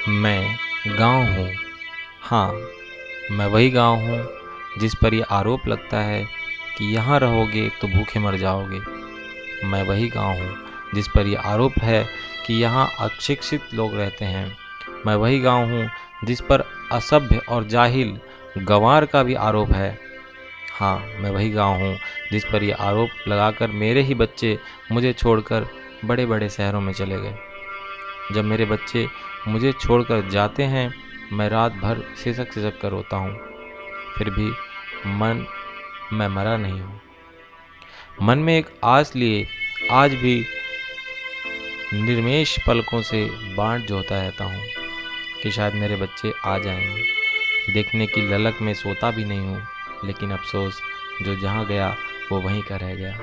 मैं गाँव हूँ। हाँ, मैं वही गाँव हूँ जिस पर ये आरोप लगता है कि यहाँ रहोगे तो भूखे मर जाओगे। मैं वही गाँव हूँ जिस पर ये आरोप है कि यहाँ अशिक्षित लोग रहते हैं। मैं वही गाँव हूँ जिस पर असभ्य और जाहिल गँवार का भी आरोप है। हाँ, मैं वही गाँव हूँ जिस पर ये आरोप लगाकर मेरे ही बच्चे मुझे छोड़कर बड़े बड़े शहरों में चले गए। जब मेरे बच्चे मुझे छोड़कर जाते हैं, मैं रात भर सिसक सिसक कर रोता हूँ। फिर भी मैं मरा नहीं हूँ। मन में एक आस लिए आज भी निर्मेश पलकों से बाँट जोहता रहता हूँ कि शायद मेरे बच्चे आ जाएंगे। देखने की ललक में सोता भी नहीं हूँ, लेकिन अफसोस जो जहाँ गया वो वहीं का रह गया।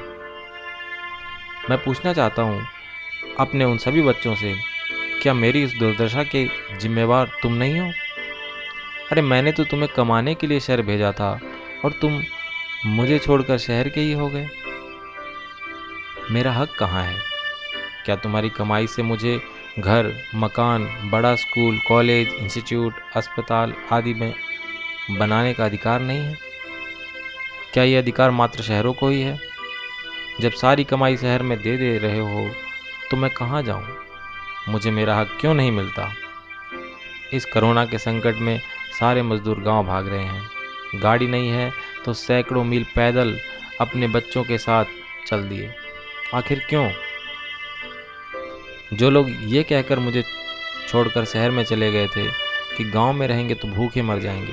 मैं पूछना चाहता हूँ अपने उन सभी बच्चों से, क्या मेरी इस दुर्दशा के जिम्मेवार तुम नहीं हो? अरे मैंने तो तुम्हें कमाने के लिए शहर भेजा था और तुम मुझे छोड़कर शहर के ही हो गए। मेरा हक कहाँ है? क्या तुम्हारी कमाई से मुझे घर, मकान, बड़ा स्कूल, कॉलेज, इंस्टीट्यूट, अस्पताल आदि में बनाने का अधिकार नहीं है? क्या ये अधिकार मात्र शहरों को ही है? जब सारी कमाई शहर में दे रहे हो तो मैं कहाँ जाऊँ? मुझे मेरा हक क्यों नहीं मिलता? इस कोरोना के संकट में सारे मजदूर गांव भाग रहे हैं। गाड़ी नहीं है तो सैकड़ों मील पैदल अपने बच्चों के साथ चल दिए। आखिर क्यों? जो लोग ये कहकर मुझे छोड़कर शहर में चले गए थे कि गांव में रहेंगे तो भूखे मर जाएंगे,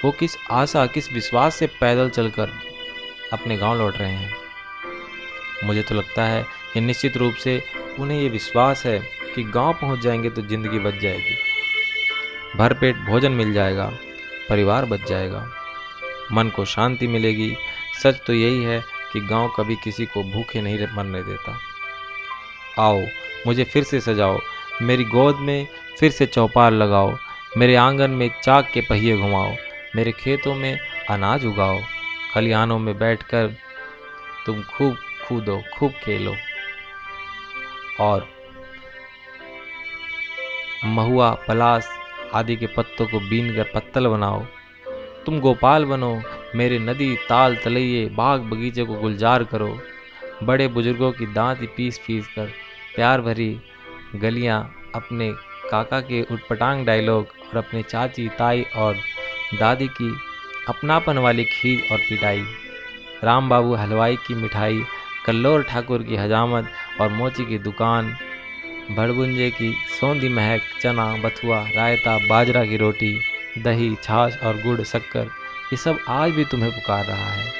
वो किस आशा, किस विश्वास से पैदल चलकर अपने गांव लौट रहे हैं? मुझे तो लगता है कि निश्चित रूप से उन्हें ये विश्वास है कि गांव पहुंच जाएंगे तो जिंदगी बच जाएगी, भरपेट भोजन मिल जाएगा, परिवार बच जाएगा, मन को शांति मिलेगी। सच तो यही है कि गांव कभी किसी को भूखे नहीं मरने देता। आओ, मुझे फिर से सजाओ, मेरी गोद में फिर से चौपाल लगाओ, मेरे आंगन में चाक के पहिए घुमाओ, मेरे खेतों में अनाज उगाओ, खलिहानों में बैठकर तुम खूब कूदो, खूब खेलो और महुआ, पलास आदि के पत्तों को बीन कर पत्तल बनाओ। तुम गोपाल बनो, मेरे नदी, ताल, तलैये, बाग बगीचे को गुलजार करो। बड़े बुजुर्गों की दांत पीस पीस कर प्यार भरी गलियां, अपने काका के उटपटांग डायलॉग और अपने चाची, ताई और दादी की अपनापन वाली खींच और पिटाई, राम बाबू हलवाई की मिठाई, कल्लोर ठाकुर की हजामत और मोची की दुकान, भड़बुंजे की सौंधी महक, चना, बथुआ, रायता, बाजरा की रोटी, दही, छाछ और गुड़, शक्कर, ये सब आज भी तुम्हें पुकार रहा है।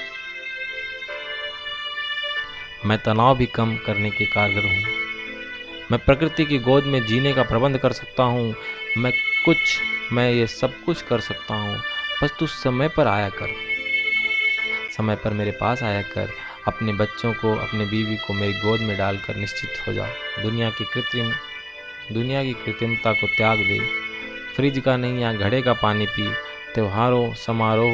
मैं तनाव भी कम करने के कारगर हूँ। मैं प्रकृति की गोद में जीने का प्रबंध कर सकता हूँ। मैं ये सब कुछ कर सकता हूँ। बस तू समय पर आया कर, समय पर मेरे पास आया कर। अपने बच्चों को, अपने बीवी को मेरी गोद में डालकर निश्चित हो जा। दुनिया की कृत्रिमता को त्याग दे। फ्रिज का नहीं या घड़े का पानी पी। त्योहारों समारोह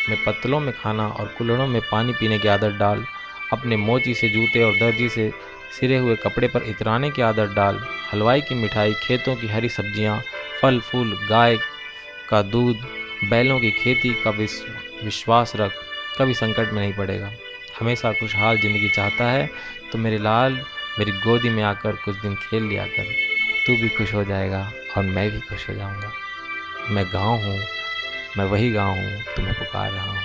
में पत्तलों में खाना और कुल्हड़ों में पानी पीने की आदत डाल। अपने मोची से जूते और दर्जी से सिरे हुए कपड़े पर इतराने की आदत डाल। हलवाई की मिठाई, खेतों की हरी सब्जियां, फल फूल, गाय का दूध, बैलों की खेती का विश्वास रख। कभी संकट में नहीं पड़ेगा। हमेशा खुशहाल जिंदगी चाहता है तो मेरे लाल, मेरी गोदी में आकर कुछ दिन खेल लिया कर। तू भी खुश हो जाएगा और मैं भी खुश हो जाऊंगा। मैं गाँव हूँ, मैं वही गाँव हूँ, तुम्हें पुकार रहा हूँ।